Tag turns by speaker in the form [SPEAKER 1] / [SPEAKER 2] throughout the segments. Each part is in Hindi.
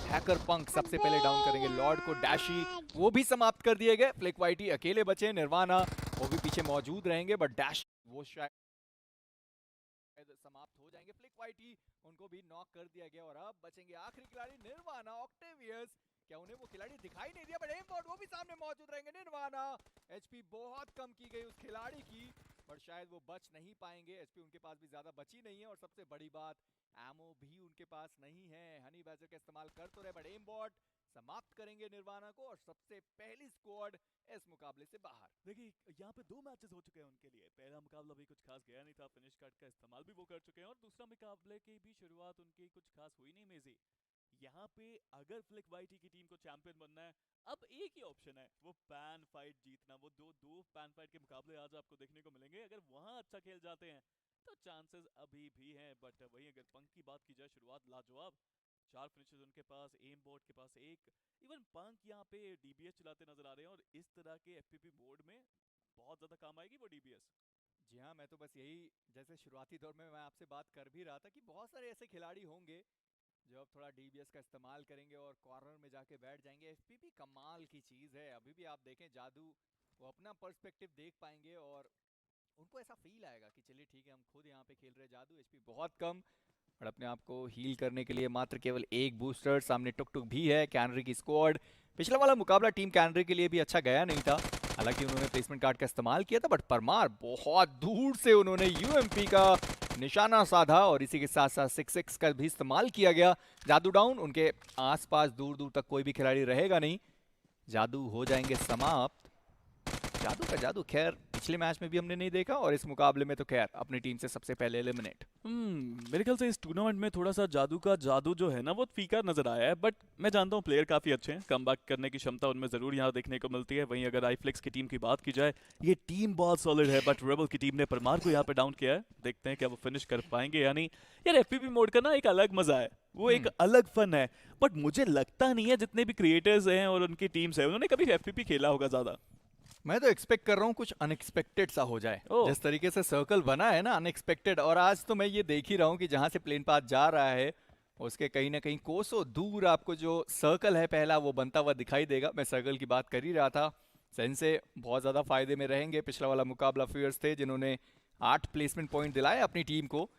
[SPEAKER 1] हैकर पंक सबसे पहले डाउन करेंगे लॉर्ड को, डैशी वो भी समाप्त कर दिए गए। फ्लिक वाइटी अकेले बचे, निर्वाणा वो भी पीछे मौजूद रहेंगे, बट डैश वो शायद समाप्त हो जाएंगे। फ्लिक वाइटी उनको भी नॉक कर दिया गया और अब बचेंगे आखिरी खिलाड़ी निर्वाणा, ऑक्टेवियस। क्या उन्हें वो खिलाड़ी दिखाई नहीं दिया, बट एमबॉट वो भी सामने मौजूद रहेंगे। निर्वाणा एचपी बहुत कम की गई उस खिलाड़ी की, पर शायद वो बच नहीं पाएंगे। एचपी उनके पास भी ज्यादा बची नहीं है और सबसे बड़ी बात एमओ भी उनके पास नहीं है। हनी बैजर का इस्तेमाल कर तो रहे, बट एमबॉट समाप्त करेंगे निर्वाणा को और सबसे पहली स्क्वाड इस मुकाबले से बाहर।
[SPEAKER 2] देखिए यहाँ पे 2 मैचेस हो चुके हैं उनके लिए। पहला मुकाबला भी कुछ खास गया नहीं था, फिनिश कार्ड का इस्तेमाल भी वो कर चुके हैं, और दूसरा मुकाबले की भी शुरुआत उनकी कुछ खास हुई नहीं मेजी। यहाँ पे अगर फ्लिक वाइटी की टीम को चैंपियन बनना है, अब एक ही ऑप्शन है, वो पैन फाइट जीतना। वो दो पैन फाइट के मुकाबले आज आपको देखने को मिलेंगे। अगर वहाँ अच्छा खेल जाते हैं तो चांसेस अभी भी हैं, बट वहीं अगर पंक की बात की जाए, शुरुआत लाजवाब, 4 फिनिशेस उनके पास, एम बोर्ड के पास एक। इवन पंक यहाँ पे डीबीएस चलाते नजर आ रहे हैं, और इस तरह के एफपीपी मोड में बहुत ज्यादा काम आएगी वो डीबीएस।
[SPEAKER 1] जी हाँ, मैं तो बस यही, जैसे शुरुआती दौर में मैं आपसे बात कर भी रहा था कि बहुत सारे ऐसे खिलाड़ी होंगे जो अब थोड़ा डीबीएस का इस्तेमाल करेंगे और कॉर्नर में जाके बैठ जाएंगे। एफपीपी कमाल की चीज़ है, अभी भी आप देखें जादू वो अपना पर्सपेक्टिव देख पाएंगे और उनको ऐसा फील आएगा कि चलिए ठीक है हम खुद यहाँ पे खेल रहे। जादू एचपी बहुत कम और अपने आप को हील करने के लिए मात्र केवल एक बूस्टर, सामने टुक टुक भी है। कैनरी की स्क्वाड, पिछला वाला मुकाबला टीम कैनरी के लिए भी अच्छा गया नहीं था, हालांकि उन्होंने प्लेसमेंट कार्ड का इस्तेमाल किया था, बट परमार बहुत दूर से उन्होंने यूएमपी का निशाना साधा और इसी के साथ साथ 6-6 का भी इस्तेमाल किया गया। जादू डाउन, उनके आसपास दूर दूर तक कोई भी खिलाड़ी रहेगा नहीं, जादू हो जाएंगे समाप्त। जादू का जादू खैर पिछले मैच में भी हमने नहीं देखा और इस मुकाबले में तो खैर अपनी टीम से सबसे पहले एलिमिनेट।
[SPEAKER 2] मेरे ख्याल से इस टूर्नामेंट में थोड़ा सा जादू का जादू जो है ना वो फीका नजर आया है, बट मैं जानता हूँ प्लेयर काफी अच्छे हैं, कम करने की क्षमता उनमें जरूर यहाँ देखने को मिलती है। वहीं अगर आईफ्लिक्स की टीम की बात की जाए, ये टीम बहुत सॉलिड है, बट रेबल की टीम ने परमार को यहाँ पे डाउन किया है। देखते हैं क्या वो फिनिश कर पाएंगे या नहीं। यार एफपीपी मोड का ना एक अलग मजा है, वो एक अलग फन है, बट मुझे लगता नहीं है जितने भी क्रिएटर्स हैं और उनकी टीम्स है उन्होंने कभी एफपीपी खेला होगा ज्यादा।
[SPEAKER 1] मैं तो एक्सपेक्ट कर रहा हूँ कुछ अनएक्सपेक्टेड सा हो जाए,
[SPEAKER 2] ओह,
[SPEAKER 1] जिस तरीके से सर्कल बना है ना अनएक्सपेक्टेड। और आज तो मैं ये देख ही रहा हूँ कि जहाँ से प्लेन पाथ जा रहा है उसके कहीं ना कहीं कोसों दूर आपको जो सर्कल है पहला वो बनता हुआ दिखाई देगा। मैं सर्कल की बात कर ही रहा था। सेंसे बहुत ज़्यादा फायदे में रहेंगे। पिछला वाला मुकाबला फियर्स थे जिन्होंने 8 प्लेसमेंट पॉइंट दिलाए अपनी टीम को।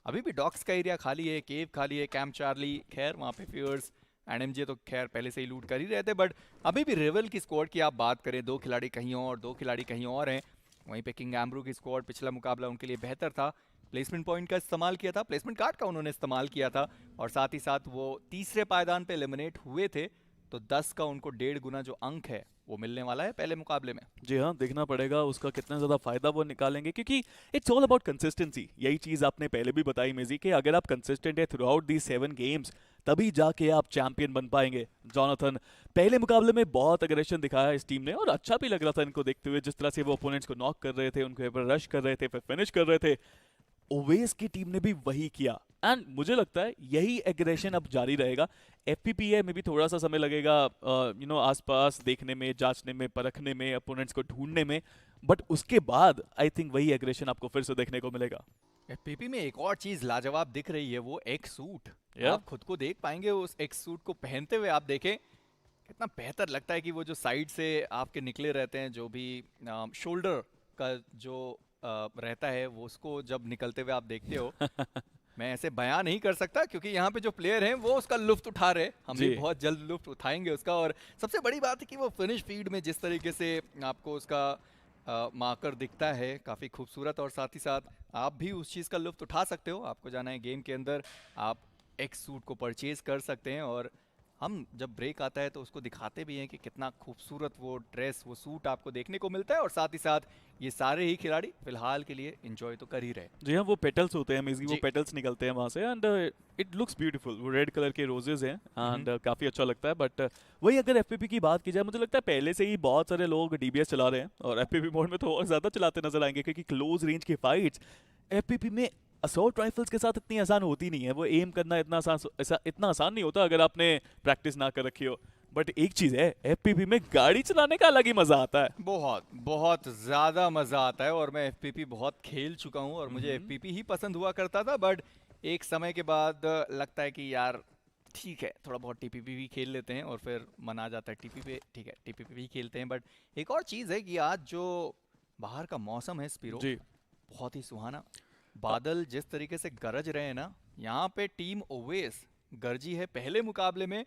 [SPEAKER 1] अभी भी डॉक्स का एरिया खाली है, केव खाली है, कैंप चार्ली खैर वहाँ पे फियर्स एनएमजे तो खैर पहले से ही लूट कर ही रहे थे, बट अभी भी रेवल की स्क्वाड की आप बात करें, 2 खिलाड़ी कहीं और 2 खिलाड़ी कहीं और हैं। वहीं पे किंग एम्ब्रू की स्क्वाड, पिछला मुकाबला उनके लिए बेहतर था, प्लेसमेंट पॉइंट का इस्तेमाल किया था, प्लेसमेंट कार्ड का उन्होंने इस्तेमाल किया था और साथ ही साथ वो तीसरे पायदान पे एलिमिनेट हुए थे, तो 10 का उनको 1.5 गुना जो अंक है वो मिलने वाला है पहले मुकाबले में।
[SPEAKER 2] जी हाँ, देखना पड़ेगा उसका कितना ज़्यादा फ़ायदा वो निकालेंगे, क्योंकि इट्स ऑल अबाउट कंसिस्टेंसी। यही चीज़ आपने पहले भी बताई मेजी कि अगर आप कंसिस्टेंट है थ्रू आउट दी 7 गेम्स, तभी जाके आप चैंपियन बन पाएंगे। जॉनथन पहले मुकाबले में बहुत अग्रेशन दिखाया इस टीम ने, और अच्छा भी लग रहा था इनको देखते हुए, जिस तरह से वो ओपोनेंट्स को नॉक कर रहे थे, उनके ऊपर रश कर रहे थे, फिर फिनिश कर रहे थे। ओवेस की टीम ने भी वही किया, एंड मुझे लगता है यही एग्रेशन अब जारी रहेगा। एफपीपीए में भी थोड़ा सा समय लगेगा आसपास देखने में, जांचने में, परखने में, अपोनेंट्स को ढूंढने में, बट उसके बाद आई थिंक वही एग्रेशन आपको फिर से देखने को मिलेगा।
[SPEAKER 1] एफपीपी में एक और चीज लाजवाब दिख रही है, वो एक सूट।
[SPEAKER 2] या
[SPEAKER 1] आप खुद को देख पाएंगे उस एक सूट को पहनते हुए। आप देखें कितना बेहतर लगता है कि वो जो साइड से आपके निकले रहते हैं, जो भी शोल्डर का जो रहता है वो, उसको जब निकलते हुए आप देखते हो, मैं ऐसे बयां नहीं कर सकता क्योंकि यहाँ पे जो प्लेयर हैं वो उसका लुफ्त उठा रहे। हम भी
[SPEAKER 2] जी
[SPEAKER 1] बहुत जल्द लुफ्त उठाएंगे उसका। और सबसे बड़ी बात है कि वो फिनिश फीड में जिस तरीके से आपको उसका मार्कर दिखता है काफ़ी खूबसूरत, और साथ ही साथ आप भी उस चीज़ का लुफ्त उठा सकते हो। आपको जाना है गेम के अंदर, आप एक्स सूट को परचेज कर सकते हैं और हम जब ब्रेक आता है तो उसको दिखाते भी हैं कि कितना खूबसूरत वो ड्रेस, वो सूट आपको देखने को मिलता है। और साथ ही साथ ये सारे ही खिलाड़ी फिलहाल के लिए एंजॉय तो कर ही रहे।
[SPEAKER 2] जी हाँ, वो पेटल्स होते हैं मेजगी, वो
[SPEAKER 1] जी।
[SPEAKER 2] पेटल्स निकलते हैं वहाँ से, एंड इट लुक्स ब्यूटीफुल। वो रेड कलर के रोजेज हैं
[SPEAKER 1] हम्म।
[SPEAKER 2] एंड काफ़ी अच्छा लगता है। बट वही अगर एफपीपी की बात की जाए, मुझे लगता है पहले से ही बहुत सारे लोग डीबीएस चला रहे हैं, और एफपीपी मोड में तो और ज़्यादा चलाते नजर आएंगे, क्योंकि क्लोज रेंज की फाइट्स एफपीपी में असॉल्ट राइफल्स के साथ इतनी आसान होती नहीं है। वो एम करना इतना आसान नहीं होता अगर आपने प्रैक्टिस ना कर रखी हो। बट एक चीज़ है, एफपीपी में गाड़ी चलाने का अलग ही मज़ा आता है।
[SPEAKER 1] बहुत बहुत ज़्यादा मज़ा आता है और मैं एफपीपी बहुत खेल चुका हूँ और मुझे
[SPEAKER 2] हम्म,
[SPEAKER 1] एफपीपी ही पसंद हुआ करता था, बट एक समय के बाद लगता है कि यार ठीक है, थोड़ा बहुत टीपीपी भी खेल लेते हैं और फिर मन आ जाता है टीपीपी, ठीक है टीपीपी भी खेलते हैं। बट एक और चीज़ है कि आज जो बाहर का मौसम है स्पिरो,
[SPEAKER 2] जी।
[SPEAKER 1] बहुत ही सुहाना। बादल जिस तरीके से गरज रहे हैं ना, यहाँ पे टीम ओवेस गरजी है पहले मुकाबले में।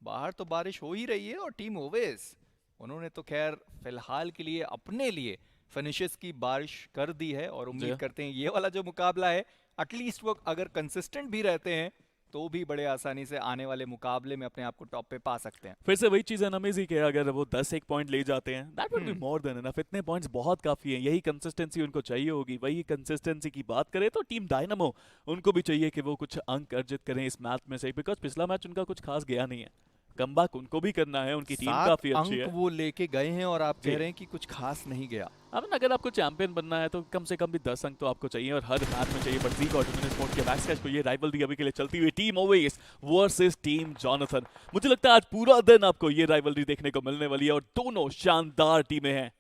[SPEAKER 1] बाहर तो बारिश हो ही रही है और टीम ओवेस उन्होंने तो खैर फिलहाल के लिए अपने लिए फिनिशेस की बारिश कर दी है और
[SPEAKER 2] जी
[SPEAKER 1] उम्मीद
[SPEAKER 2] हाँ।
[SPEAKER 1] करते हैं ये वाला जो मुकाबला है एटलीस्ट वो अगर कंसिस्टेंट भी रहते हैं तो भी बड़े आसानी से आने वाले मुकाबले में अपने आप को टॉप पे पा सकते हैं।
[SPEAKER 2] फिर से वही चीज़ है ना मेजी के, अगर वो 10 एक पॉइंट ले जाते हैं that would be
[SPEAKER 1] hmm.
[SPEAKER 2] More than enough. इतने पॉइंट्स बहुत काफ़ी हैं, यही कंसिस्टेंसी उनको चाहिए होगी। वही कंसिस्टेंसी की बात करें तो टीम डायनामो, उनको भी चाहिए कि वो कुछ अंक अर्जित करें इस मैच में से, बिकॉज पिछला मैच उनका कुछ खास गया नहीं है। कमबैक उनको भी करना है, उनकी टीम
[SPEAKER 1] 7
[SPEAKER 2] काफ़ी अच्छी
[SPEAKER 1] अंक
[SPEAKER 2] है।
[SPEAKER 1] वो लेके गए हैं और आप
[SPEAKER 2] जी।
[SPEAKER 1] कह रहे हैं कि कुछ खास नहीं गया।
[SPEAKER 2] अब अगर आपको चैंपियन बनना है तो कम से कम भी 10 अंक तो आपको चाहिए और हर मैच में चाहिए। बट जी गॉड स्पोर्ट के बैकस्टैच को ये राइवलरी अभी के लिए चलती हुई team Owais versus team Jonathan, मुझे लगता है आज पूरा दिन आपको ये राइवलरी देखने को मिलने वाली है और दोनों शानदार टीमें हैं।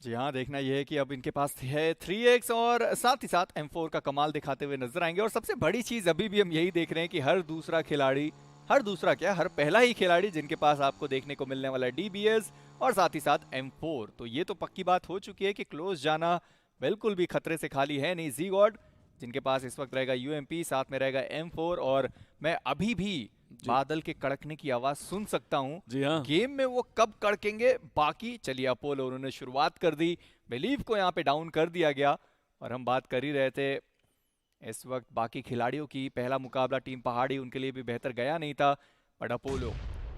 [SPEAKER 1] जी हाँ, देखना यह है कि अब इनके पास है 3x और साथ ही साथ M4 का कमाल दिखाते हुए नजर आएंगे। और सबसे बड़ी चीज अभी भी हम यही देख रहे हैं कि हर दूसरा खिलाड़ी, हर दूसरा क्या, हर पहला ही खिलाड़ी जिनके पास आपको देखने को मिलने वाला है DBS और साथ ही साथ M4। तो ये तो पक्की बात हो चुकी है कि क्लोज जाना बिल्कुल भी खतरे से खाली है नहीं। जी गॉड जिनके पास इस वक्त रहेगा UMP, साथ में रहेगा M4 और मैं अभी भी बादल के कड़कने की आवाज सुन सकता हूँ।
[SPEAKER 2] जी हाँ।
[SPEAKER 1] गेम में वो कब कड़केंगे बाकी, चलिए अपोलो उन्होंने शुरुआत कर दी, बिलीव को यहाँ पे डाउन कर दिया गया। और हम बात कर ही रहे थे इस वक्त बाकी खिलाड़ियों की, पहला मुकाबला टीम पहाड़ी उनके लिए भी बेहतर गया नहीं था। बट अपोलो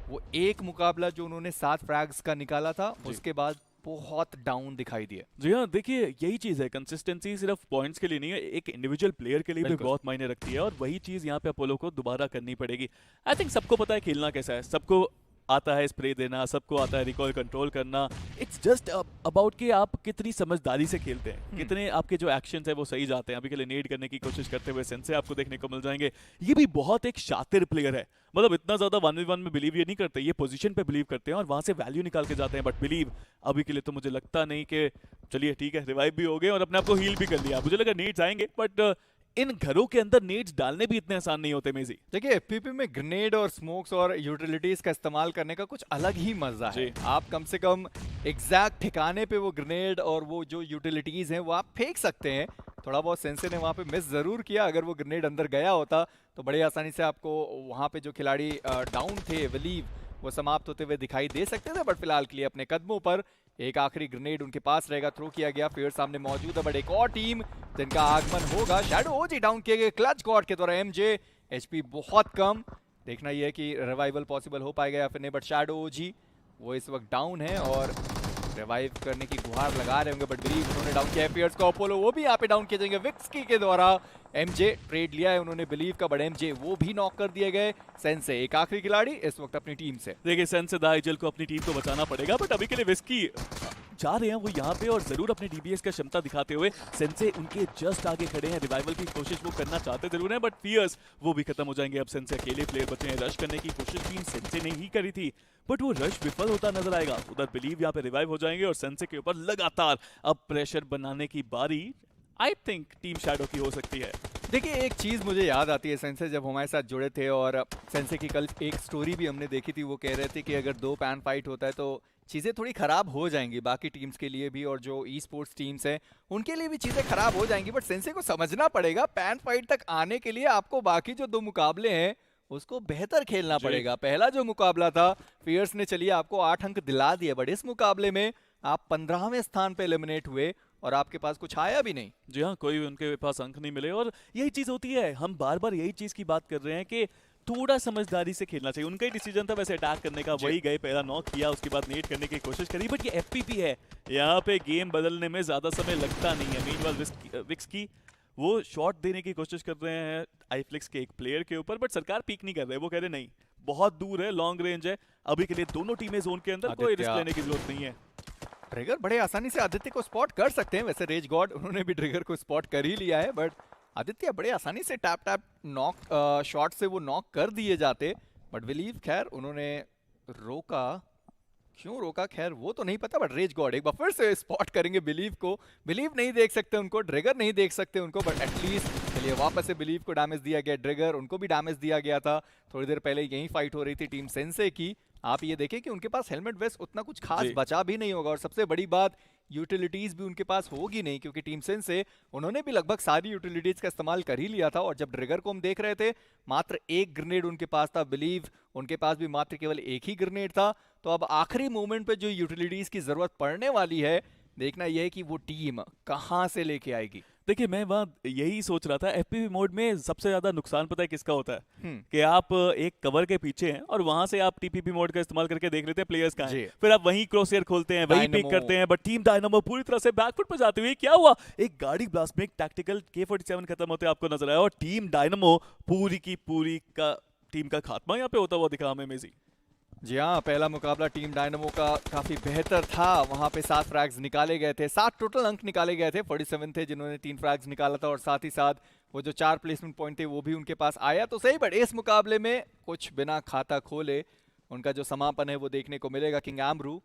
[SPEAKER 1] वो एक मुकाबला जो उन्होंने 7 फ्रैग्स का निकाला था उसके बाद बहुत डाउन दिखाई दिए।
[SPEAKER 2] जी हाँ, देखिए यही चीज़ है, कंसिस्टेंसी सिर्फ पॉइंट्स के लिए नहीं है, एक इंडिविजुअल प्लेयर के लिए भी
[SPEAKER 1] बिल्कुल।
[SPEAKER 2] बहुत मायने रखती है और वही चीज़ यहाँ पे अपोलो को दोबारा करनी पड़ेगी। आई थिंक सबको पता है खेलना कैसा है, सबको आता है स्प्रे देना, सबको आता है रिकॉल कंट्रोल करना। इट्स जस्ट अबाउट कि आप कितनी समझदारी से खेलते हैं, कितने आपके जो एक्शंस है वो सही जाते हैं। अभी के लिए नेड करने की कोशिश करते हुए सेंसे आपको देखने को मिल जाएंगे। ये भी बहुत एक शातिर प्लेयर है, मतलब इतना ज़्यादा 1v1 में बिलीव ये नहीं करते, ये पोजीशन पे बिलीव करते हैं और वहाँ से वैल्यू निकाल के जाते हैं। बट बिलीव अभी के लिए तो मुझे लगता नहीं कि, चलिए ठीक है रिवाइव भी हो गए और अपने आप को हील भी कर लिया, मुझे लगा नेड्स आएंगे। बट इन घरों के अंदर नेड्स डालने भी इतने आसान नहीं होते मेजी।
[SPEAKER 1] देखिए FPP में ग्रेनेड और स्मोक्स और यूटिलिटीज का इस्तेमाल करने का कुछ अलग ही मजा है। आप कम से कम एग्जैक्ट ठिकाने पे वो ग्रेनेड और वो जो यूटिलिटीज हैं वो आप फेंक सकते हैं। थोड़ा बहुत सेंसे ने वहाँ पे मिस जरूर किया, अगर वो ग्रेनेड अंदर गया होता तो बड़े आसानी से आपको वहाँ पे जो खिलाड़ी डाउन थे बिलीव वो समाप्त होते हुए दिखाई दे सकते थे। बट फिलहाल के लिए अपने कदमों पर एक आखिरी ग्रेनेड उनके पास रहेगा, थ्रो किया गया, फिर सामने मौजूद है। बट एक और टीम जिनका आगमन होगा, शैडो ओजी डाउन किए गए क्लच गॉड के द्वारा। MJ HP बहुत कम, देखना यह है कि रिवाइवल पॉसिबल हो पाएगा या फिर नहीं। बट शैडो ओजी वो इस वक्त डाउन है और रिवाइव करने की गुहार लगा रहे होंगे। बट बिलीव उन्होंने डाउन किया है को, अपोलो वो भी यहाँ पे डाउन किए जाएंगे विक्सकी के द्वारा। MJ ट्रेड लिया है उन्होंने बिलीव का, बट MJ वो भी नॉक कर दिए गए। सेंसे एक आखिरी खिलाड़ी इस वक्त अपनी टीम से।
[SPEAKER 2] देखिए सेंसे दाइजल को अपनी टीम को बचाना पड़ेगा, बट अभी के लिए विस्की जा रहे हैं वो यहाँ पे और जरूर अपने DBS का क्षमता दिखाते हुए। सेंसे उनके जस्ट आगे खड़े हैं, रिवाइवल की कोशिश वो करना चाहते जरूर हैं, बट फियर्स वो भी खत्म हो जाएंगे। अब सेंसे अकेले प्लेयर बचे हैं, रश करने की कोशिश भी सेंसे ने ही करी थी बट वो रश विफल होता नजर आएगा। उधर बिलीव यहाँ पे रिवाइव हो जाएंगे और सेंसे के ऊपर लगातार अब प्रेशर बनाने की बारी आई थिंक टीम शैडो की हो सकती है।
[SPEAKER 1] देखिए एक चीज़ मुझे याद आती है, सेंसे जब हमारे साथ जुड़े थे और सेंसे की कल एक स्टोरी भी हमने देखी थी, वो कह रहे थे कि अगर 2 पैन फाइट होता है तो चीज़ें थोड़ी ख़राब हो जाएंगी बाकी टीम्स के लिए भी और जो ई स्पोर्ट्स टीम्स हैं उनके लिए भी चीज़ें ख़राब हो जाएंगी। बट सेंसे को समझना पड़ेगा पैन फाइट तक आने के लिए आपको बाकी जो 2 मुकाबले हैं उसको बेहतर खेलना पड़ेगा। पहला जो मुकाबला था फियर्स ने चलिए आपको 8 अंक दिला दिए, बट इस मुकाबले में आप 15वें स्थान पे एलिमिनेट हुए और आपके पास कुछ आया भी नहीं।
[SPEAKER 2] जी हाँ, कोई उनके पास अंक नहीं मिले और यही चीज़ होती है, हम बार बार यही चीज़ की बात कर रहे हैं कि थोड़ा समझदारी से खेलना चाहिए। उनका ही डिसीजन था वैसे अटैक करने का, वही गए, पहला नॉक किया, उसके बाद नेट करने की कोशिश करी। बट ये FPP है, यहाँ पे गेम बदलने में ज़्यादा समय लगता नहीं है। मीनवाइल विक्स की वो शॉट देने की कोशिश कर रहे हैं आईफ्लिक्स के एक प्लेयर के ऊपर, बट सरकार पीक नहीं कर रहे। वो कह रहे नहीं बहुत दूर है, लॉन्ग रेंज है, अभी के लिए दोनों टीमें जोन के अंदर, कोई रिस्क लेने की जरूरत नहीं है।
[SPEAKER 1] ट्रिगर बड़े आसानी से आदित्य को स्पॉट कर सकते हैं, वैसे रेज गॉड उन्होंने भी ट्रिगर को स्पॉट कर ही लिया है, बट आदित्य बड़े आसानी से टैप टैप नॉक शॉट से वो नॉक कर दिए जाते। बट बिलीव खैर उन्होंने रोका, क्यों रोका खैर वो तो नहीं पता, बट रेज गॉड एक बार फिर से स्पॉट करेंगे बिलीव को। बिलीव नहीं देख सकते उनको, ड्रैगर नहीं देख सकते उनको, बट एटलीस्ट चलिए वापस से बिलीव को डैमेज दिया गया, ड्रिगर उनको भी डैमेज दिया गया था। थोड़ी देर पहले यही फाइट हो रही थी टीम सेंसे की। आप ये देखें कि उनके पास हेलमेट वेस्ट उतना कुछ खास
[SPEAKER 2] जी।
[SPEAKER 1] बचा भी नहीं होगा, और सबसे बड़ी बात यूटिलिटीज भी उनके पास होगी नहीं, क्योंकि टीम सेंसे उन्होंने भी लगभग सारी यूटिलिटीज का इस्तेमाल कर ही लिया था। और जब ड्रिगर को हम देख रहे थे मात्र एक ग्रेनेड उनके पास था, बिलीव उनके पास भी मात्र केवल एक ही ग्रेनेड था। तो अब आखिरी मोमेंट पे जो यूटिलिटीज की जरूरत पड़ने वाली है, देखना यह है कि वो टीम कहां से लेके आएगी।
[SPEAKER 2] देखिए मैं वहाँ यही सोच रहा था, एफपीवी मोड में सबसे ज्यादा नुकसान पता है किसका होता है?
[SPEAKER 1] हम्म।
[SPEAKER 2] कि आप एक कवर के पीछे हैं और वहां से आप टीपीपी मोड का इस्तेमाल करके देख लेते हैं प्लेयर्स कहाँ
[SPEAKER 1] जी।
[SPEAKER 2] हैं, फिर आप वहीं क्रॉसहेयर खोलते हैं, वहीं पिक
[SPEAKER 1] डायनामो।
[SPEAKER 2] करते हैं, बट टीम डायनामो पूरी तरह से बैकफुट पर जाते हुए क्या हुआ, एक गाड़ी ब्लास्ट में एक टैक्टिकल K47 खत्म होते आपको नजर आया और टीम डायनामो पूरी की पूरी का टीम का खात्मा यहाँ पे होता हुआ दिखा हमें मेजी।
[SPEAKER 1] जी हाँ, पहला मुकाबला टीम डायनामो का काफी बेहतर था। वहां पे 7 फ्रैग्स निकाले गए थे, 7 टोटल अंक निकाले गए थे। 47 थे जिन्होंने 3 फ्रैग्स निकाला था, और साथ ही साथ वो जो 4 प्लेसमेंट पॉइंट थे वो भी उनके पास आया तो सही। बट इस मुकाबले में कुछ बिना खाता खोले उनका जो समापन है वो देखने को मिलेगा। किंग एम्ब्रू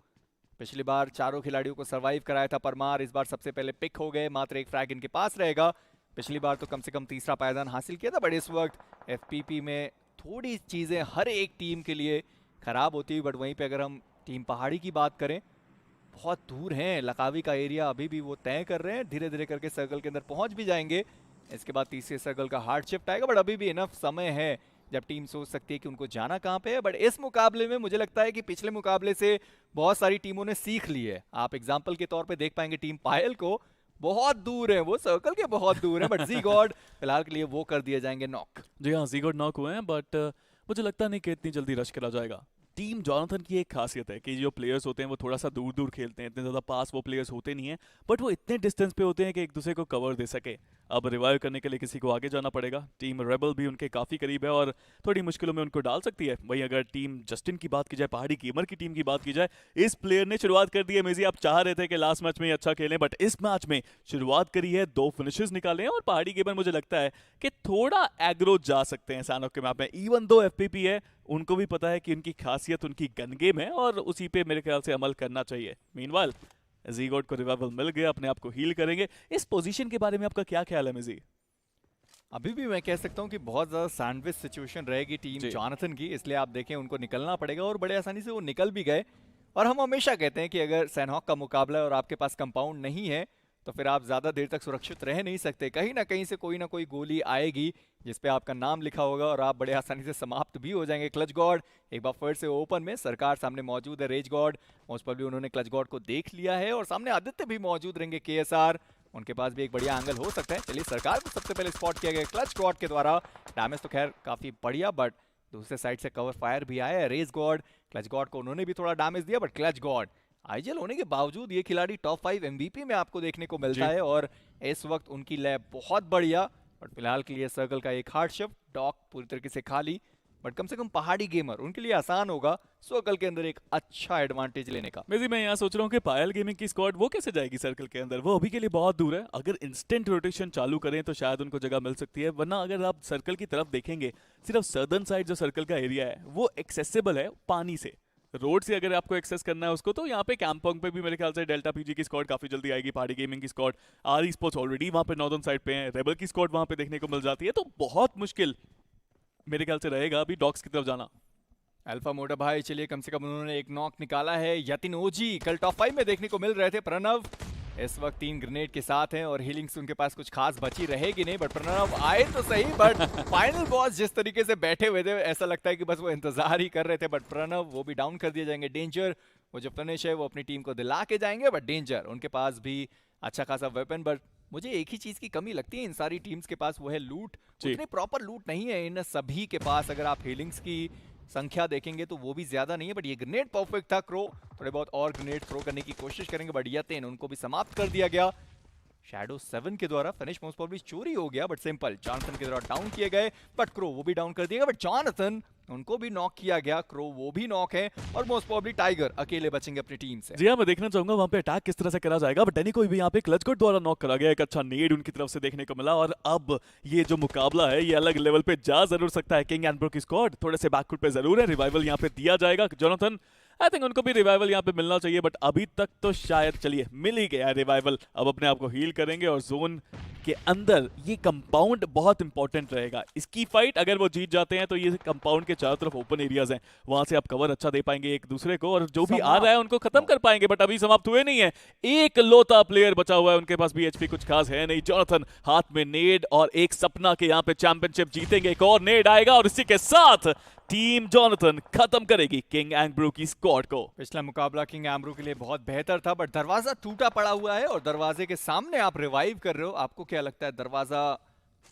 [SPEAKER 1] पिछली बार चारों खिलाड़ियों को सर्वाइव कराया था परमार, इस बार सबसे पहले पिक हो गए, मात्र एक फ्रैग इनके पास रहेगा। पिछली बार तो कम से कम तीसरा पायदान हासिल किया था, बट इस वक्त एफपीपी में थोड़ी चीजें हर एक टीम के लिए खराब होती हुई। बट वहीं पे अगर हम टीम पहाड़ी की बात करें, बहुत दूर हैं, लकावी का एरिया अभी भी वो तय कर रहे हैं, धीरे धीरे करके सर्कल के अंदर पहुंच भी जाएंगे। इसके बाद तीसरे सर्कल का हार्ड शिफ्ट आएगा, बट अभी भी इनफ समय है जब टीम सोच सकती है कि उनको जाना कहाँ पे है। बट इस मुकाबले में मुझे लगता है कि पिछले मुकाबले से बहुत सारी टीमों ने सीख ली है। आप एग्जाम्पल के तौर पर देख पाएंगे टीम पायल को, बहुत दूर है वो, सर्कल के बहुत दूर है, बट जी गॉड फिलहाल के लिए वो कर दिए जाएंगे नॉक।
[SPEAKER 2] जी हाँ, ज़ीगोड नॉक हुए हैं, बट मुझे लगता नहीं कि इतनी जल्दी रश करा जाएगा। टीम जॉनथन की एक खासियत है कि जो प्लेयर्स होते हैं वो थोड़ा सा दूर दूर खेलते हैं, इतने ज़्यादा पास वो प्लेयर्स होते नहीं हैं, बट वो इतने डिस्टेंस पे होते हैं कि एक दूसरे को कवर दे सके। अब रिवाइव करने के लिए किसी को आगे जाना पड़ेगा। टीम रेबल भी उनके काफ़ी करीब है और थोड़ी मुश्किलों में उनको डाल सकती है। वहीं अगर टीम जस्टिन की बात की जाए, पहाड़ी गेमर की टीम की बात की जाए, इस प्लेयर ने शुरुआत कर दी है। मेजी आप चाह रहे थे कि लास्ट मैच में ही अच्छा खेलें, बट इस मैच में शुरुआत करी है, 2 फिनिशेस निकाले हैं और पहाड़ी गेमर मुझे लगता है कि थोड़ा एग्रो जा सकते हैं सैनॉक के मैप में। इवन दो एफपीपी है, उनको भी पता है कि उनकी खासियत उनकी गन गेम है और उसी पे मेरे ख्याल से अमल करना चाहिए। मीनवाइल ज़ीगोड को रिवाइवल मिल गया, अपने आप को हील करेंगे। इस पोजीशन के बारे में आपका क्या ख्याल है मेजी?
[SPEAKER 1] अभी भी मैं कह सकता हूँ कि बहुत ज़्यादा सैंडविच सिचुएशन रहेगी टीम जॉनथन की, इसलिए आप देखें उनको निकलना पड़ेगा, और बड़े आसानी से वो निकल भी गए। और हम हमेशा कहते हैं कि अगर सैनहॉक का मुकाबला है और आपके पास कंपाउंड नहीं है तो फिर आप ज़्यादा देर तक सुरक्षित रह नहीं सकते। कहीं ना कहीं से कोई ना कोई गोली आएगी जिस पे आपका नाम लिखा होगा और आप बड़े आसानी से समाप्त भी हो जाएंगे। क्लच गॉड एक बार फिर से ओपन में, सरकार सामने मौजूद है, रेज गॉड मोस्ट प्रोबेबली उन्होंने क्लच गॉड को देख लिया है, और सामने आदित्य भी मौजूद रहेंगे, केएसआर उनके पास भी एक बढ़िया एंगल हो सकता है। चलिए सरकार को सबसे पहले स्पॉट किया गया क्लच गॉड के द्वारा, डैमेज तो खैर काफ़ी बढ़िया, बट दूसरे साइड से कवर फायर भी आया है। रेज गॉड क्लच गॉड को उन्होंने भी थोड़ा डैमेज दिया, बट क्लच गॉड आईजीएल होने के बावजूद ये खिलाड़ी टॉप 5 एमवीपी में आपको देखने को मिलता है, और इस वक्त उनकी लैब बहुत बढ़िया। बट फिलहाल के लिए सर्कल का एक हार्ड शिफ्ट, डॉक पूरी तरीके से खाली, बट कम से कम पहाड़ी गेमर उनके लिए आसान होगा सर्कल के अंदर एक अच्छा एडवांटेज लेने का।
[SPEAKER 2] मैं यहाँ सोच रहा हूँ कि पायल गेमिंग की स्क्वाड वो कैसे जाएगी सर्कल के अंदर, वो अभी के लिए बहुत दूर है। अगर इंस्टेंट रोटेशन चालू करें तो शायद उनको जगह मिल सकती है, वरना अगर आप सर्कल की तरफ देखेंगे, सिर्फ सदर्न साइड जो सर्कल का एरिया है वो एक्सेसिबल है पानी से। रोड से अगर आपको एक्सेस करना है उसको, तो यहाँ पे कैंपोंग पे भी मेरे ख्याल से डेल्टा पीजी की स्क्वाड काफी जल्दी आएगी, पहाड़ी गेमिंग की स्क्वाड, आर स्पोर्ट्स ऑलरेडी वहाँ पे नॉर्दर्न साइड पे है, रेबल की स्क्वाड वहाँ पे देखने को मिल जाती है। तो बहुत मुश्किल मेरे ख्याल से रहेगा अभी डॉक्स की तरफ जाना।
[SPEAKER 1] अल्फा मोटा भाई चलिए कम से कम उन्होंने एक नॉक निकाला है। यतिन ओजी कल टॉप 5 में देखने को मिल रहे थे, प्रणव इस वक्त 3 ग्रेनेड के साथ हैं और हीलिंग्स उनके पास कुछ खास बची रहेगी नहीं, बट प्रणव आए तो सही, बट फाइनल बॉस जिस तरीके से बैठे हुए थे ऐसा लगता है कि बस वो इंतजार ही कर रहे थे। बट प्रणव वो भी डाउन कर दिए जाएंगे। डेंजर वो जो फिनिश है वो अपनी टीम को दिला के जाएंगे, बट डेंजर उनके पास भी अच्छा खासा वेपन, बट मुझे एक ही चीज की कमी लगती है इन सारी टीम्स के पास, वो है लूट। उतनी प्रॉपर लूट नहीं है इन सभी के पास। अगर आप हीलिंग्स की संख्या देखेंगे तो वो भी ज्यादा नहीं है, बट ये ग्रेनेड परफेक्ट था। क्रो थोड़े बहुत और ग्रेनेड थ्रो करने की कोशिश करेंगे, बट यतिन उनको भी समाप्त कर दिया गया। शैडो 7 के द्वारा फिनिश मोस्ट प्रोबेबली चोरी हो गया, बट सिंपल जॉनथन के द्वारा डाउन किए गए, बट क्रो वो भी डाउन कर दिया गया, बट जॉनथन उनको भी नॉक किया गया। क्रो वो भी नॉक है और मोस्ट प्रोबेबली टाइगर अकेले बचेंगे अपनी टीम से।
[SPEAKER 2] जी हाँ, मैं देखना चाहूंगा वहां पे अटैक किस तरह से करा जाएगा, बट डेनी को भी यहाँ पे क्लच गॉड द्वारा नॉक करा गया, एक अच्छा नेड उनकी तरफ से देखने को मिला। और अब ये जो मुकाबला है ये अलग लेवल पे जा जरूर सकता है। किंग एंड ब्रो की स्क्वाड थोड़े से बैकफुट पे जरूर है, रिवाइवल यहाँ पे दिया जाएगा। जोनाथन आई थिंक उनको भी रिवाइवल यहाँ पे मिलना चाहिए, बट अभी तक तो शायद चलिए मिल ही गया रिवाइवल। अब अपने आप को हील करेंगे और जोन के अंदर ये कंपाउंड बहुत इंपॉर्टेंट रहेगा। इसकी फाइट अगर वो जीत जाते हैं तो ये कंपाउंड के चारों तरफ ओपन एरियाज हैं, वहां से आप कवर अच्छा दे पाएंगे एक दूसरे को, और जो भी आ रहा है उनको खत्म कर पाएंगे। बट अभी समाप्त हुए नहीं है, एक लोता प्लेयर बचा हुआ है, उनके पास भी एचपी कुछ खास है नहीं। जॉनथन हाथ में नेड और एक सपना के यहाँ पे चैंपियनशिप जीतेंगे। एक और नेड आएगा और इसी के साथ टीम जॉनथन खत्म करेगी किंग एंग्ब्रू की स्क्वाड को।
[SPEAKER 1] पिछला मुकाबला किंग एम्ब्रू के लिए बहुत बेहतर था, बट दरवाजा टूटा पड़ा हुआ है और दरवाजे के सामने आप रिवाइव कर रहे हो। आपको क्या लगता है, दरवाजा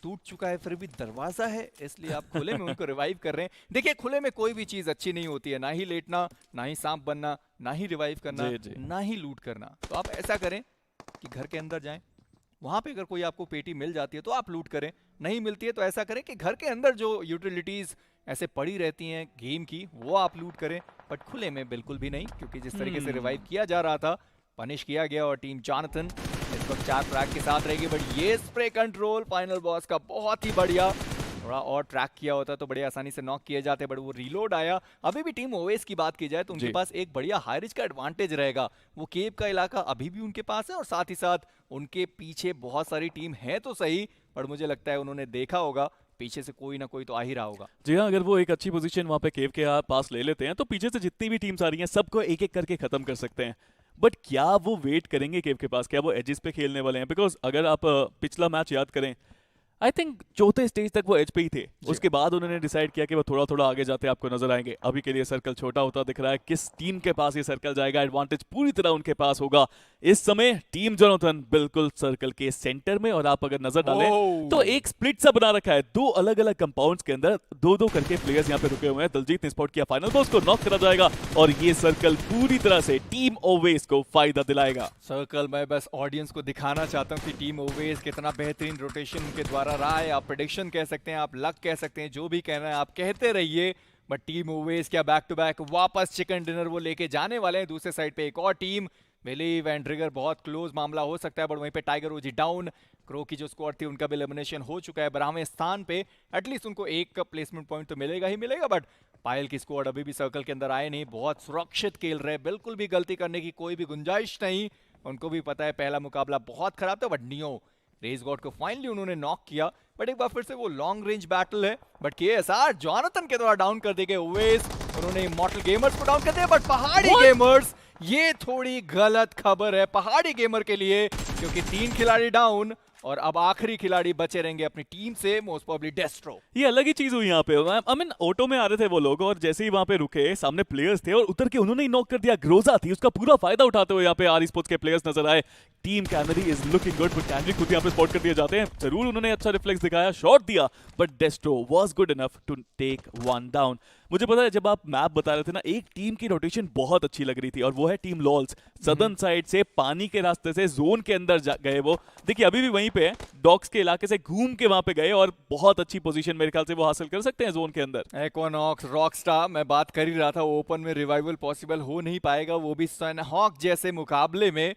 [SPEAKER 1] टूट चुका है फिर भी दरवाजा है, इसलिए आप खुले में उनको रिवाइव कर रहे हैं। देखिए खुले में कोई भी चीज अच्छी नहीं होती है, ना ही लेटना, ना ही सांप बनना, ना ही रिवाइव करना, ना ही लूट करना। तो आप ऐसा करें कि घर के अंदर जाएं, वहां पे अगर कोई आपको पेटी मिल जाती है तो आप लूट करें, नहीं मिलती है तो ऐसा करें कि घर के अंदर जो यूटिलिटीज ऐसे पड़ी रहती हैं गेम की वो आप लूट करें, बट खुले में बिल्कुल भी नहीं, क्योंकि जिस तरीके से रिवाइव किया जा रहा था पनिश किया गया और टीम जॉनथन इस वक्त 4 ट्रैक के साथ रहेगी। बट ये स्प्रे कंट्रोल फाइनल बॉस का बहुत ही बढ़िया, थोड़ा और ट्रैक किया होता तो बड़े आसानी से नॉक किए जाते, बट वो रीलोड आया। अभी भी टीम ओवेस की बात की जाए तो उनके पास एक बढ़िया हाई रिस्क का एडवांटेज रहेगा, वो केव का इलाका अभी भी उनके पास है और साथ ही साथ उनके पीछे बहुत सारी टीम है तो सही, पर मुझे लगता है उन्होंने देखा होगा पीछे से कोई ना कोई तो आ ही रहा होगा।
[SPEAKER 2] जी हाँ, अगर वो एक अच्छी पोजीशन वहां पे केव के पास ले लेते हैं तो पीछे से जितनी भी टीम्स आ रही हैं सबको एक एक करके खत्म कर सकते हैं। बट क्या वो वेट करेंगे केव के पास, क्या वो एजिस पे खेलने वाले हैं? बिकॉज अगर आप पिछला मैच याद करें, आई थिंक चौथे स्टेज तक वो एज पे ही थे, उसके बाद उन्होंने डिसाइड किया कि वो थोड़ा थोड़ा आगे जाते आपको नजर आएंगे। अभी के लिए सर्कल छोटा होता दिख रहा है, किस टीम के पास ये सर्कल जाएगा, एडवांटेज पूरी तरह उनके पास होगा। इस समय टीम जॉनथन बिल्कुल सर्कल के सेंटर में, और आप अगर नजर डालें तो एक स्प्लिट सा बना रखा है, 2 अलग अलग कंपाउंड्स के अंदर 2-2 करके प्लेयर्स यहाँ पे रुके हुए हैं। दलजीत ने स्पॉट किया फाइनल बॉस को, नॉक करा जाएगा और ये सर्कल पूरी तरह से टीम ओवेस को फायदा दिलाएगा।
[SPEAKER 1] सर्कल मैं बस ऑडियंस को दिखाना चाहता हूँ कि टीम ओवेस कितना बेहतरीन रोटेशन उनके द्वारा रहा है। आप प्रेडिक्शन कह सकते हैं, आप लक कह सकते हैं, जो भी कहना है आप कहते रहिए, बट टीम ओवेस क्या बैक टू बैक वापस चिकन डिनर वो लेके जाने वाले हैं। दूसरे साइड पे एक और टीम बिलीव एंड ट्रिगर, बहुत क्लोज मामला हो सकता है, बट वहीं पे टाइगर ओजी डाउन। क्रो की जो स्क्वाड थी उनका भी एलिमिनेशन हो चुका है 12वें स्थान पे। एटलीस्ट उनको एक का प्लेसमेंट पॉइंट तो मिलेगा ही मिलेगा, बट पायल की स्क्वाड अभी भी सर्कल के अंदर आए नहीं, बहुत सुरक्षित खेल रहे, बिल्कुल भी गलती करने की कोई भी गुंजाइश नहीं। उनको भी पता है पहला मुकाबला बहुत खराब था, बट नियो रेस गॉड को फाइनली उन्होंने नॉक किया। बट एक बार फिर से वो लॉन्ग रेंज बैटल है, बट केएसआर जॉनथन के द्वारा डाउन कर दिए ओवेस, उन्होंने इमॉर्टल गेमर्स को डाउन कर दिया। बट पहाड़ी गेमर्स, ये थोड़ी गलत खबर है पहाड़ी गेमर के लिए, क्योंकि 3 खिलाड़ी डाउन और अब आखिरी खिलाड़ी बचे रहेंगे अपनी टीम से, मोस्ट प्रोबब्ली डेस्ट्रो।
[SPEAKER 2] ये अलग ही चीज हुई यहाँ पे। आई मीन ऑटो में आ रहे थे वो लोग और जैसे ही वहां पे रुके सामने प्लेयर्स थे और उतर के उन्होंने ही नॉक कर दिया। ग्रोजा थी, उसका पूरा फायदा उठाते हुए यहाँ पे आर स्पोर्ट्स के प्लेयर्स नजर आए। Team canary is looking good, but canary खुद यहाँ पे स्पॉट कर दिए जाते हैं। जरूर उन्होंने अच्छा रिफ्लेक्स दिखाया, शॉट दिया, but Destro was good enough to take 1 down. मुझे पता है जब आप मैप बता रहे थे ना, एक टीम की रोटेशन बहुत अच्छी लग रही थी और वो है टीम लॉल्स। सदर्न साइड से पानी के रास्ते से जोन के अंदर गए वो, देखिए अभी भी वहीं पे है, डॉक्स के इलाके से घूम के वहां पे गए और बहुत अच्छी पोजीशन मेरे ख्याल से वो हासिल कर सकते हैं जोन के अंदर।
[SPEAKER 1] एक्वानॉक्स रॉकस्टार, मैं बात कर ही रहा था, ओपन में रिवाइवल पॉसिबल हो नहीं पाएगा, वो भी सनहॉक जैसे मुकाबले में।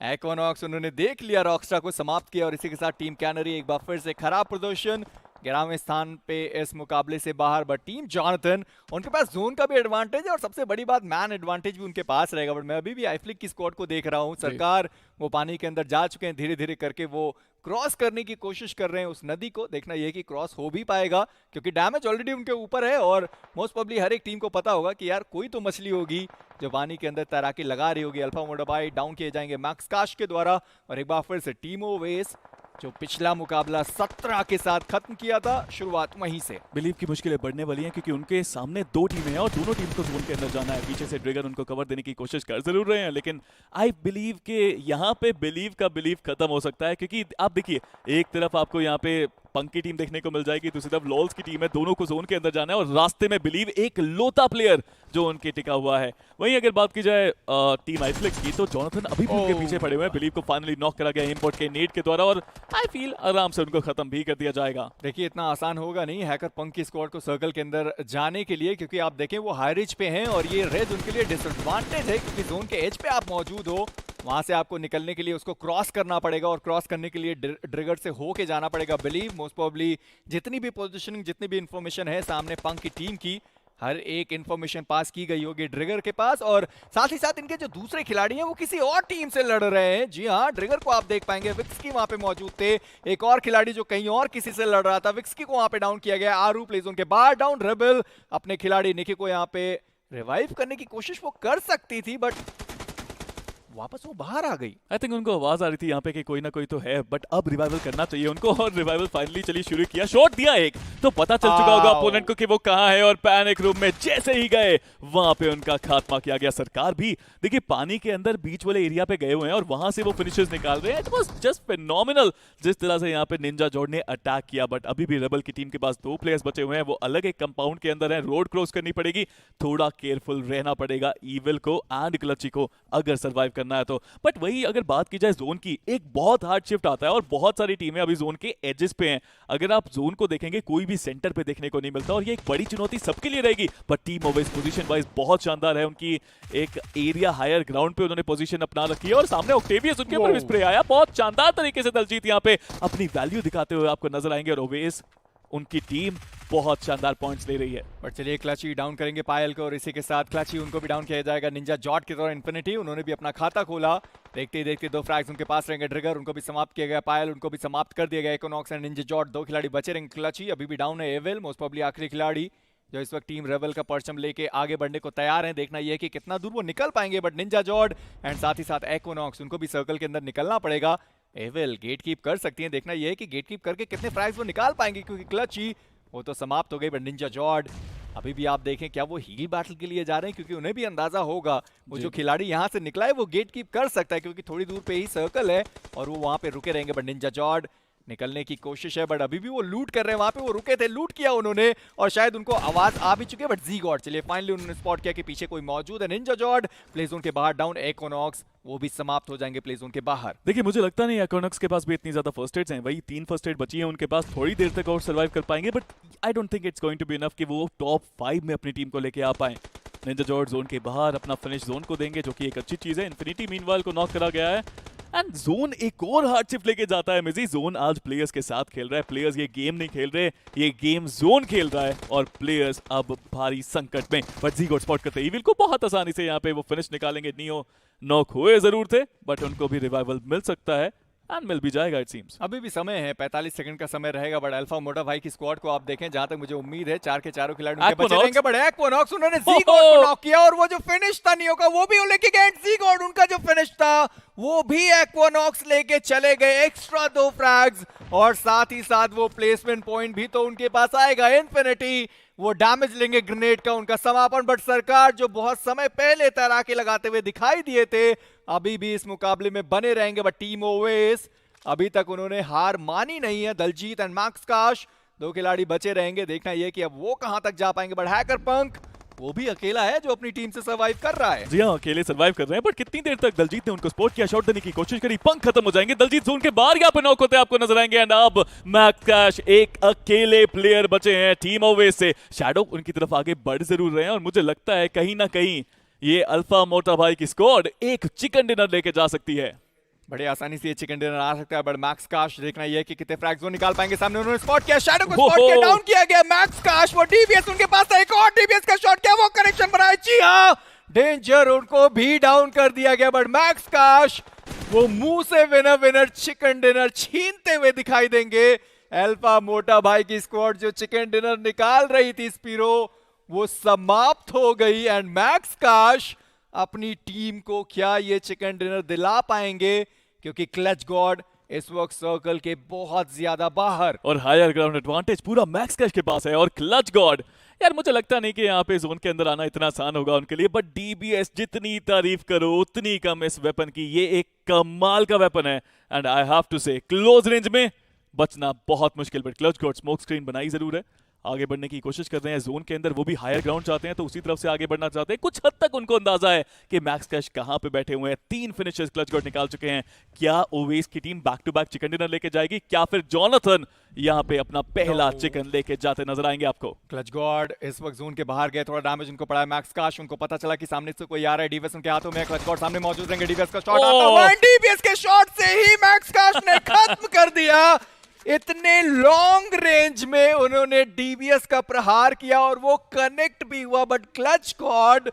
[SPEAKER 1] एक्वानॉक्स उन्होंने देख लिया, रॉकस्टार को समाप्त किया और इसी के साथ टीम कैनरी एक बार फिर से खराब प्रदर्शन, 11वें स्थान पे इस मुकाबले से बाहर। बट टीम जॉनथन, उनके पास जोन का भी एडवांटेज है और सबसे बड़ी बात मैन एडवांटेज भी उनके पास रहेगा। बट मैं अभी भी आईफ्लिक की स्क्वाड को देख रहा हूँ, सरकार वो पानी के अंदर जा चुके हैं, धीरे धीरे करके वो क्रॉस करने की कोशिश कर रहे हैं उस नदी को। देखना ये कि क्रॉस हो भी पाएगा, क्योंकि डैमेज ऑलरेडी उनके ऊपर है और मोस्ट प्रोबब्ली हर एक टीम को पता होगा कि यार कोई तो मछली होगी जो पानी के अंदर तैराकी लगा रही होगी। अल्फा मोडाबाई डाउन किए जाएंगे मैक्स काश के द्वारा और एक बार फिर से टीम ओवेस जो पिछला मुकाबला 17 के साथ खत्म किया था, शुरुआत वहीं से।
[SPEAKER 2] बिलीव की मुश्किलें बढ़ने वाली हैं क्योंकि उनके सामने 2 टीमें हैं और दोनों टीम को जोन के अंदर जाना है। पीछे से ट्रिगर उनको कवर देने की कोशिश कर जरूर रहे हैं, लेकिन आई बिलीव के यहाँ पे बिलीव का बिलीव खत्म हो सकता है, क्योंकि आप देखिए एक तरफ आपको यहाँ पे पंक की टीम देखने को मिल जाएगी, दूसरी तरफ लॉल्स की टीम है, दोनों को जोन के अंदर जाना है और रास्ते में बिलीव एक लोता प्लेयर जो उनके टिका हुआ है। वहीं अगर बात की जाए टीम आईफ्लिक्स की, तो जॉनथन अभी भी उनके पीछे पड़े हुए हैं। बिलीव को फाइनली नॉक करा गया इम्पोर्ट के नेट के द्वारा और आई फील आराम से उनको खत्म भी कर दिया जाएगा।
[SPEAKER 1] देखिए इतना आसान होगा नहीं हैकर पंक की स्क्वाड को सर्कल के अंदर जाने के लिए, क्योंकि आप देखें वो हाई रिच पे हैं और ये रेड उनके लिए डिसएडवांटेज है, क्योंकि जोन के एज पे आप मौजूद हो, वहां से आपको निकलने के लिए उसको क्रॉस करना पड़ेगा और क्रॉस करने के लिए ट्रिगर से होके जाना पड़ेगा। बिलीव मोस्ट प्रोबब्ली जितनी भी पोजीशनिंग, जितनी भी इंफॉर्मेशन है सामने पंक की टीम की, हर एक इंफॉर्मेशन पास की गई होगी ड्रिगर के पास, और साथ ही साथ इनके जो दूसरे खिलाड़ी हैं वो किसी और टीम से लड़ रहे हैं। जी हाँ, ड्रिगर को आप देख पाएंगे, विक्सकी वहां पे मौजूद थे, एक और खिलाड़ी जो कहीं और किसी से लड़ रहा था, विक्सकी को वहां पे डाउन किया गया। आरू प्ले जोन के बाहर डाउन, रेबल अपने खिलाड़ी निकी को यहाँ पे रिवाइव करने की कोशिश वो कर सकती थी, बट वापस वो बाहर आ गई।
[SPEAKER 2] आई थिंक उनको आवाज आ रही थी यहाँ पे कि कोई ना कोई तो है, बट अब रिवाइवल करना चाहिए उनको, और रिवाइवल फाइनली चलिए शुरू किया। शॉट दिया एक तो पता चल चुका होगा अपोनेंट को कि वो कहाँ है, और पैनिक रूम में जैसे ही गए वहां पे उनका खात्मा किया गया। सरकार भी देखिए पानी के अंदर बीच वाले एरिया पे गए हुए हैं और वहां से वो फिनिशेस निकाल रहे हैं। इट वाज जस्ट फिनोमिनल जिस तरह से यहाँ पे निंजा जॉर्ड ने अटैक किया। बट अभी भी रेबल की टीम के पास 2 प्लेयर्स बचे हुए हैं, वो अलग एक कंपाउंड के अंदर है, रोड क्रॉस करनी पड़ेगी, थोड़ा केयरफुल रहना पड़ेगा ईविल को एंड क्लची को अगर सर्वाइव करना है तो। बट वही अगर बात की जाए जोन की, एक बहुत हार्ड शिफ्ट आता है और बहुत सारी टीमें अभी जोन के एजेस पे हैं। अगर आप जोन को देखेंगे कोई भी सेंटर पे देखने को नहीं मिलता, और ये एक बड़ी चुनौती सबके लिए रहेगी। But team Owais position wise बहुत शानदार है उनकी, एक एरिया हायर ग्राउंड पे उन्होंने पोजीशन अपना रखी है, और सामने ऑक्टेवियस उनके ऊपर भी स्प्रे आया। बहुत शानदार तरीके से दलजीत यहाँ पे अपनी वैल्यू दिखाते हुए आपको नजर आएंगे, और ओवेस उनकी टीम बहुत शानदार पॉइंट्स ले रही है।
[SPEAKER 1] बट चलिए क्लची डाउन करेंगे पायल को, और इसी के साथ क्लची उनको भी डाउन किया जाएगा। निंजा जॉट की तरह इन्फिनिटी उन्होंने भी अपना खाता खोला, देखते ही देखते 2 फ्रैग्स उनके पास रहेंगे। ट्रिगर उनको भी समाप्त किया गया, पायल उनको भी समाप्त कर दिया गया। इकोनॉक्स एंड निंजा जॉट 2 खिलाड़ी बचे रहेंगे। क्लची अभी भी डाउन है। एविल मोस्ट प्रोबब्ली आखिरी खिलाड़ी जो इस वक्त टीम रेबल का परचम लेके आगे बढ़ने को तैयार हैं। देखना यह है कि कितना दूर वो निकल पाएंगे। बट निंजा जॉर्ड एंड साथ ही साथ इकोनॉक्स उनको भी सर्कल के अंदर निकलना पड़ेगा। एविल गेट कीप कर सकती हैं, देखना यह है कि गेट कीप करके कितने फ्रैग्स वो निकाल पाएंगे, क्योंकि क्लची वो तो समाप्त हो गई। बट निंजा जॉर्ड अभी भी आप देखें क्या वो हील बैटल के लिए जा रहे हैं, क्योंकि उन्हें भी अंदाजा होगा वो जो खिलाड़ी यहां से निकला है वो गेट कीप कर सकता है, क्योंकि थोड़ी दूर पे ही सर्कल है और वो वहां पे रुके रहेंगे। बट निंजा जॉर्ड निकलने की कोशिश है, बट अभी भी वो लूट कर रहे हैं। वहां पे वो रुके थे, लूट किया उन्होंने, और शायद उनको आवाज आ भी चुकी है। बट जी गॉड चलिए फाइनली उन्होंने स्पॉट किया कि पीछे कोई मौजूद है। निंजा जॉर्ड प्ले जोन के बाहर डाउन, इकोनॉक्स वो भी समाप्त हो जाएंगे प्ले जोन के बाहर।
[SPEAKER 2] देखिए मुझे लगता नहीं इकोनॉक्स के पास भी इतनी ज्यादा फर्स्ट एड्स हैं, वही 3 फर्स्ट एड बची हैं उनके पास, थोड़ी देर तक और सर्वाइव कर पाएंगे। But I don't think it's going to be enough कि वो टॉप 5 में अपनी टीम को लेके आ पाए। निंजा जॉर्ड जोन के बाहर अपना फिनिश जोन को देंगे, जो कि एक अच्छी चीज है। इन्फिनिटी मीनवाइल को नॉक करा गया है, एंड जोन एक और हार्डशिप लेके जाता है। मिजी जोन आज प्लेयर्स के साथ खेल रहा है, प्लेयर्स ये गेम नहीं खेल रहे, ये गेम जोन खेल रहा है, और प्लेयर्स अब भारी संकट में। बट जी गॉड स्पॉट करते ईविल को बहुत आसानी से यहाँ पे वो फिनिश निकालेंगे। नियो नॉक हुए जरूर थे, बट उनको भी रिवाइवल मिल सकता है, एंड मिल भी जाएगा इट सीम्स।
[SPEAKER 1] अभी भी समय है, 45 सेकंड का समय रहेगा। बट अल्फा मोटा भाई की स्क्वाड को आप देखें, जहां तक मुझे उम्मीद है 4 के चारों खिलाड़ी उनके बचे रहेंगे। बट इकोनॉक्स उन्होंने जी गॉड को नॉक किया, और वो जो फिनिश था नियो का वो भी लेके गए। जी गॉड उनका जो फिनिश था वो भी इकोनॉक्स लेके चले गए। एक्स्ट्रा 2 फ्रैग्स, और साथ ही साथ वो प्लेसमेंट पॉइंट भी तो उनके पास आएगा। इन्फिनिटी वो डैमेज लेंगे ग्रेनेड का, उनका समापन। बट सरकार जो बहुत समय पहले तैराकी लगाते हुए दिखाई दिए थे, अभी भी इस मुकाबले में बने रहेंगे। बट टीम ओवेस अभी तक उन्होंने हार मानी नहीं है। दलजीत एंड मैक्स काश 2 खिलाड़ी बचे रहेंगे, देखना यह कि अब वो कहां तक जा पाएंगे। बट हैकर पंक वो भी अकेला है जो अपनी टीम से सर्वाइव कर रहा है।
[SPEAKER 2] जी हाँ, अकेले सर्वाइव कर रहे हैं, बट कितनी देर तक दलजीत ने उनको स्पॉट किया, शॉट देने की कोशिश करी, पंख खत्म हो जाएंगे। दलजीत जोन के बाहर यहाँ पे नॉक होते आपको नजर आएंगे, एंड अब मैक्स कैश एक अकेले प्लेयर बचे हैं टीम ओवेस से। शैडो उनकी तरफ आगे बढ़ जरूर रहे हैं, और मुझे लगता है कहीं ना कहीं ये अल्फा मोटा भाई की स्क्वाड एक चिकन डिनर लेके जा सकती है।
[SPEAKER 1] बड़े आसानी से ये चिकन डिनर आ सकता है। बट मैक्स काश देखना ये कि कितने फ्रैग्स वो निकाल पाएंगे। सामने उन्होंने स्पॉट किया, शैडो को स्पॉट किया, डाउन किया गया। मैक्स काश वो डीबीएस उनके पास था, एक और डीबीएस का शॉट किया, वो कनेक्शन बनाया। जी हां, डेंजर उनको भी डाउन कर दिया गया। बट मैक्स काश वो मुंह से विनर विनर चिकन डिनर छीनते हुए दिखाई देंगे। अल्फा मोटा भाई की स्क्वाड जो चिकन डिनर निकाल रही थी स्पीरो, वो समाप्त हो गई। एंड मैक्स काश अपनी टीम को क्या ये चिकन डिनर दिला पाएंगे, क्योंकि क्लच गॉड इस वक्त सर्कल के बहुत ज्यादा बाहर,
[SPEAKER 2] और हायर ग्राउंड एडवांटेज पूरा मैक्स कैश के पास है। और क्लच गॉड यार मुझे लगता नहीं कि यहाँ पे जोन के अंदर आना इतना आसान होगा उनके लिए, बट डीबीएस जितनी तारीफ करो उतनी कम इस वेपन की। ये एक कमाल का वेपन है, एंड आई हैव टू से क्लोज रेंज में बचना बहुत मुश्किल। But clutch God smoke screen बनाई जरूर है, आगे बढ़ने की कोशिश कर रहे हैं जोन के अंदर। वो भी हायर ग्राउंड चाहते हैं, तो उसी तरफ से आगे बढ़ना चाहते हैं। कुछ हद तक उनको अंदाजा है कि मैक्स कैश कहां पे बैठे हुए हैं। 3 फिनिशर्स क्लच गॉड निकाल चुके हैं। क्या ओवेस की team back to back chicken dinner लेके जाएगी, क्या फिर जॉनथन यहां पे अपना पहला चिकन लेके जाते नजर आएंगे आपको?
[SPEAKER 1] क्लच गॉड इस वक्त जोन के बाहर गए, थोड़ा डैमेज उनको पड़ा है। मैक्स काश उनको पता चला कि सामने से कोई आ रहा है, डीबीएस उनके हाथों में। क्लच गॉड सामने मौजूद रहेंगे, डीबीएस का शॉट आता है, डीबीएस के शॉट से ही मैक्स काश ने खत्म कर दिया। इतने लॉन्ग रेंज में उन्होंने डीबीएस का प्रहार किया और वो कनेक्ट भी हुआ, बट क्लच कॉर्ड